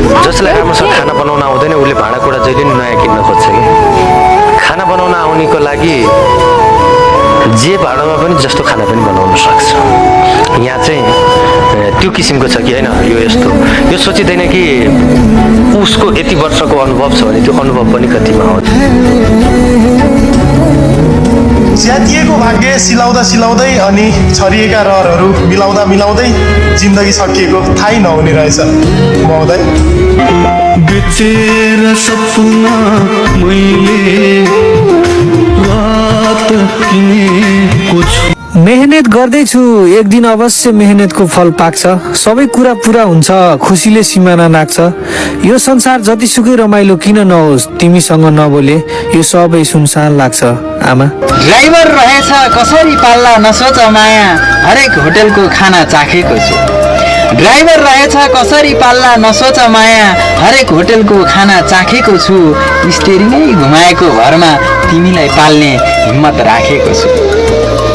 जसलाई राम्रोसँग खाना बनाउन आउँदैन उसले भाँडाकुँडा जहिले नि नयाँ किन्न खोज्छ कि खाना बनाउन आउनेको लागि जे भाँडामा पनि जस्तो खाना पनि बनाउन सक्छ यहाँ चाहिँ त्यो किसिमको छ कि होइन यो यस्तो यो सोचिँदैन कि उसको यति वर्षको अनुभव छ भने त्यो अनुभव पनि कतिमा आउँछ च्यातिएको भाग्य सिलाउँदा सिलाउँदै अनि छरिएका रहरहरू मिलाउँदा मिलाउँदै जिन्दगी सकिएको थाहै नहुने रहेछ महोदय बितेर सपना मैले रात किनेको छु मेहनत गर्दैछु एक दिन अवश्य मेहनतको फल पाक्छ सबै कुरा पुरा हुन्छ खुसीले सिमाना नाग्छ यो संसार जतिसुकै रमाइलो किन नहोस् तिमीसँग नबोले यो सबै सुनसान लाग्छ आमा ड्राइभर रहेछ कसरी पाल्ला नसोच माया हरेक होटलको खाना चाखेको छु ड्राइभर रहेछ कसरी पाल्ला नसोच माया हरेक होटलको खाना चाखेको छु स्टेरिङै घुमाएको भरमा तिमीलाई पाल्ने हिम्मत राखेको छु